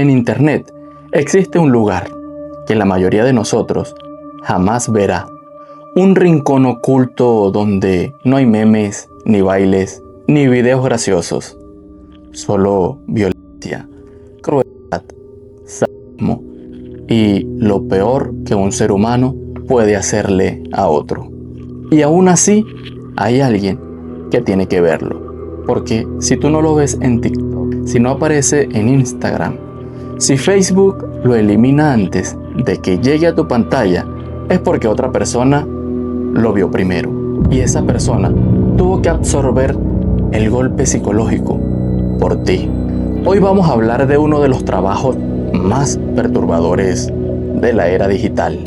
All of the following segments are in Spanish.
En Internet existe un lugar que la mayoría de nosotros jamás verá. Un rincón oculto donde no hay memes, ni bailes, ni videos graciosos. Solo violencia, crueldad, sadismo y lo peor que un ser humano puede hacerle a otro. Y aún así, hay alguien que tiene que verlo. Porque si tú no lo ves en TikTok, si no aparece en Instagram, si Facebook lo elimina antes de que llegue a tu pantalla, es porque otra persona lo vio primero. Y esa persona tuvo que absorber el golpe psicológico por ti. Hoy vamos a hablar de uno de los trabajos más perturbadores de la era digital.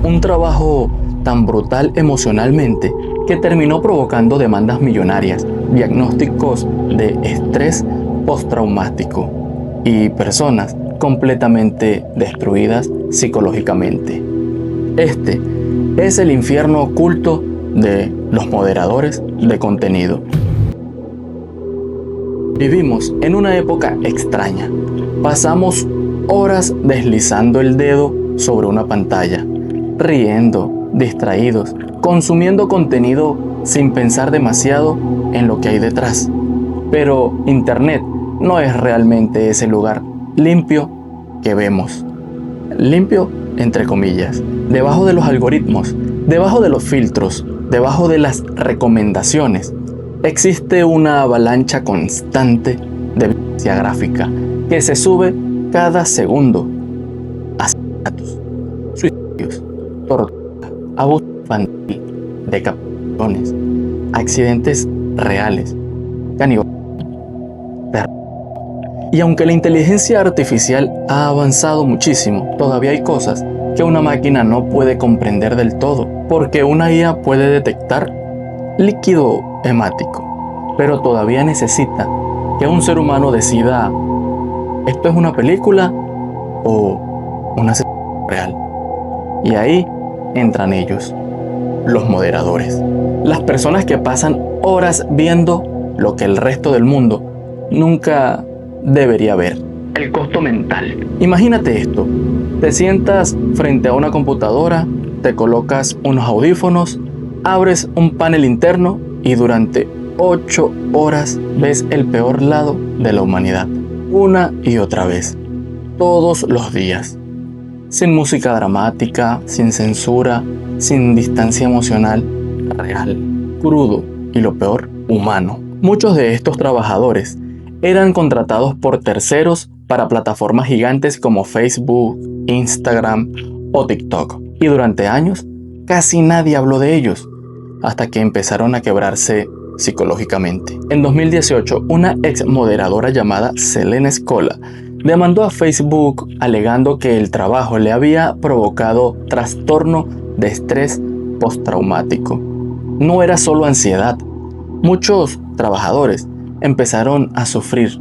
Un trabajo tan brutal emocionalmente que terminó provocando demandas millonarias, diagnósticos de estrés postraumático y personas completamente destruidas psicológicamente. Este es el infierno oculto de los moderadores de contenido. Vivimos en una época extraña. Pasamos horas deslizando el dedo sobre una pantalla, riendo, distraídos, consumiendo contenido sin pensar demasiado en lo que hay detrás. Pero Internet no es realmente ese lugar limpio que vemos. Limpio entre comillas. Debajo de los algoritmos, debajo de los filtros, debajo de las recomendaciones, existe una avalancha constante de violencia gráfica que se sube cada segundo. Asesinatos, suicidios, tortura, abuso infantil, decapitaciones, accidentes reales, canibalismo, terror. Y aunque la inteligencia artificial ha avanzado muchísimo, todavía hay cosas que una máquina no puede comprender del todo, porque una IA puede detectar líquido hemático, pero todavía necesita que un ser humano decida: ¿esto es una película o una situación real? Y ahí entran ellos, los moderadores, las personas que pasan horas viendo lo que el resto del mundo nunca debería ver. El costo mental. Imagínate esto: te sientas frente a una computadora, te colocas unos audífonos, abres un panel interno y durante 8 horas ves el peor lado de la humanidad, una y otra vez, todos los días, sin música dramática, sin censura, sin distancia emocional, real, crudo y lo peor, humano. Muchos de estos trabajadores eran contratados por terceros para plataformas gigantes como Facebook, Instagram o TikTok. Y durante años, casi nadie habló de ellos, hasta que empezaron a quebrarse psicológicamente. En 2018, una ex moderadora llamada Selene Scola demandó a Facebook alegando que el trabajo le había provocado trastorno de estrés postraumático. No era solo ansiedad. Muchos trabajadores empezaron a sufrir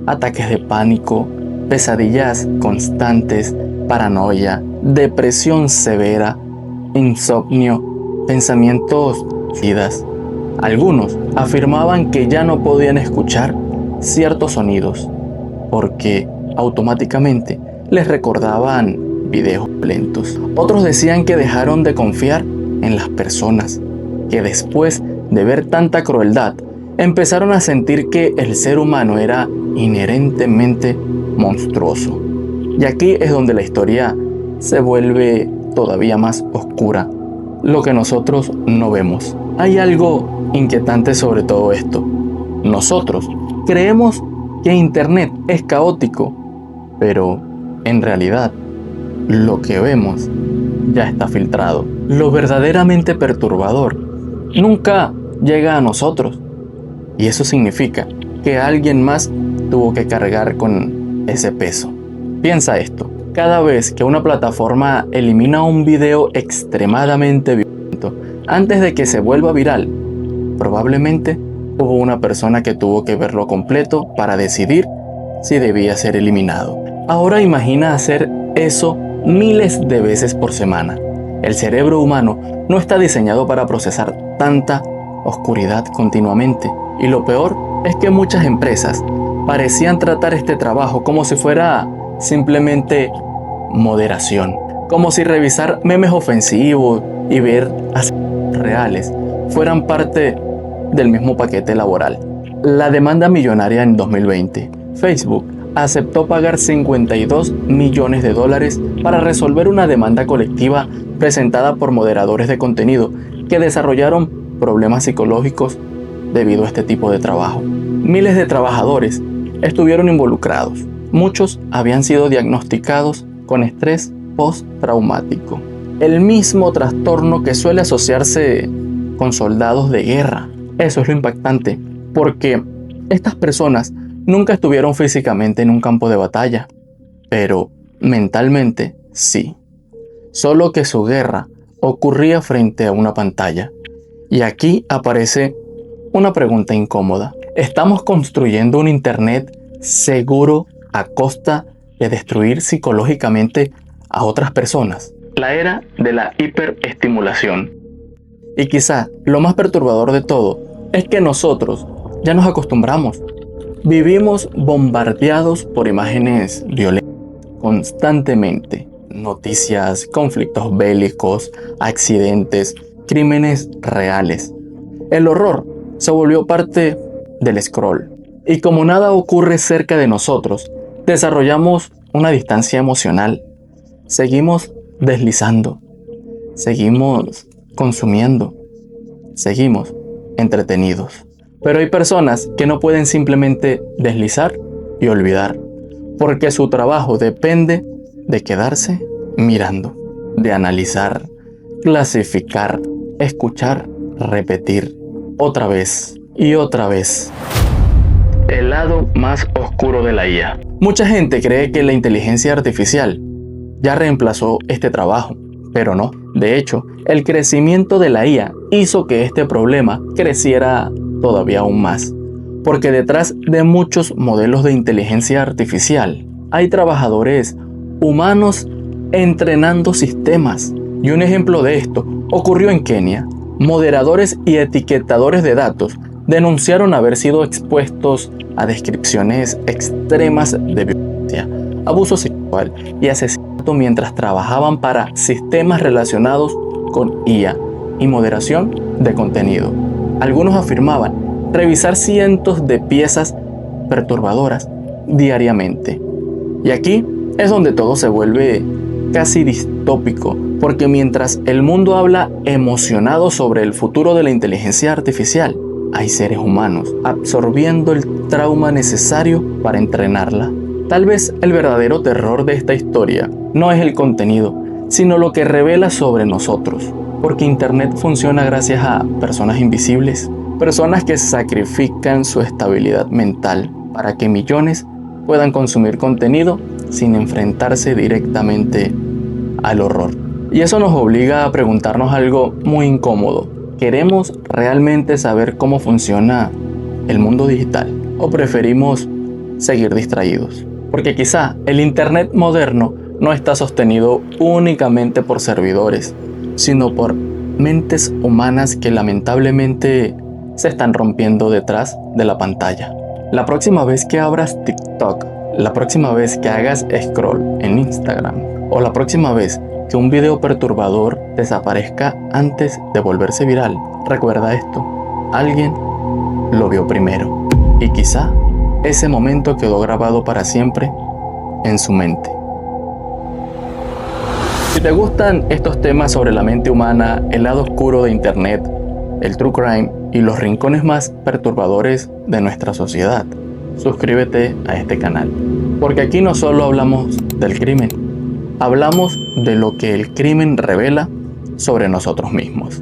ataques de pánico, pesadillas constantes, paranoia, depresión severa, insomnio, pensamientos suicidas. Algunos afirmaban que ya no podían escuchar ciertos sonidos porque automáticamente les recordaban videos violentos. Otros decían que dejaron de confiar en las personas, que después de ver tanta crueldad, empezaron a sentir que el ser humano era inherentemente monstruoso. Y aquí es donde la historia se vuelve todavía más oscura, lo que nosotros no vemos. Hay algo inquietante sobre todo esto. Nosotros creemos que Internet es caótico, pero en realidad lo que vemos ya está filtrado. Lo verdaderamente perturbador nunca llega a nosotros. Y eso significa que alguien más tuvo que cargar con ese peso. Piensa esto: cada vez que una plataforma elimina un video extremadamente violento antes de que se vuelva viral, probablemente hubo una persona que tuvo que verlo completo para decidir si debía ser eliminado. Ahora imagina hacer eso miles de veces por semana. El cerebro humano no está diseñado para procesar tanta oscuridad continuamente. Y lo peor es que muchas empresas parecían tratar este trabajo como si fuera simplemente moderación. Como si revisar memes ofensivos y ver asesinos reales fueran parte del mismo paquete laboral. La demanda millonaria en 2020. Facebook aceptó pagar $52 millones para resolver una demanda colectiva presentada por moderadores de contenido que desarrollaron problemas psicológicos debido a este tipo de trabajo. Miles de trabajadores estuvieron involucrados. Muchos habían sido diagnosticados con estrés postraumático, el mismo trastorno que suele asociarse con soldados de guerra. Eso es lo impactante, porque estas personas nunca estuvieron físicamente en un campo de batalla, pero mentalmente sí. Solo que su guerra ocurría frente a una pantalla. Y aquí aparece una pregunta incómoda. ¿Estamos construyendo un internet seguro a costa de destruir psicológicamente a otras personas? La era de la hiperestimulación. Y quizá lo más perturbador de todo es que nosotros ya nos acostumbramos. Vivimos bombardeados por imágenes violentas constantemente. Noticias, conflictos bélicos, accidentes, crímenes reales. El horror se volvió parte del scroll. Y como nada ocurre cerca de nosotros, desarrollamos una distancia emocional. Seguimos deslizando. Seguimos consumiendo. Seguimos entretenidos. Pero hay personas que no pueden simplemente deslizar y olvidar, porque su trabajo depende de quedarse mirando, de analizar, clasificar, escuchar, repetir, otra vez y otra vez. El lado más oscuro de la IA. Mucha gente cree que la inteligencia artificial ya reemplazó este trabajo, pero no. De hecho, el crecimiento de la IA hizo que este problema creciera todavía aún más, porque detrás de muchos modelos de inteligencia artificial hay trabajadores humanos entrenando sistemas. Y un ejemplo de esto ocurrió en Kenia. Moderadores y etiquetadores de datos denunciaron haber sido expuestos a descripciones extremas de violencia, abuso sexual y asesinato mientras trabajaban para sistemas relacionados con IA y moderación de contenido. Algunos afirmaban revisar cientos de piezas perturbadoras diariamente. Y aquí es donde todo se vuelve casi distópico, porque mientras el mundo habla emocionado sobre el futuro de la inteligencia artificial, hay seres humanos absorbiendo el trauma necesario para entrenarla. Tal vez el verdadero terror de esta historia no es el contenido, sino lo que revela sobre nosotros, porque Internet funciona gracias a personas invisibles, personas que sacrifican su estabilidad mental para que millones puedan consumir contenido sin enfrentarse directamente al horror. Y eso nos obliga a preguntarnos algo muy incómodo. ¿Queremos realmente saber cómo funciona el mundo digital? ¿O preferimos seguir distraídos? Porque quizá el Internet moderno no está sostenido únicamente por servidores, sino por mentes humanas que lamentablemente se están rompiendo detrás de la pantalla. La próxima vez que abras TikTok, la próxima vez que hagas scroll en Instagram, o la próxima vez que un video perturbador desaparezca antes de volverse viral, recuerda esto: alguien lo vio primero, y quizá ese momento quedó grabado para siempre en su mente. Si te gustan estos temas sobre la mente humana, el lado oscuro de Internet, el true crime y los rincones más perturbadores de nuestra sociedad, suscríbete a este canal, porque aquí no solo hablamos del crimen, hablamos de lo que el crimen revela sobre nosotros mismos.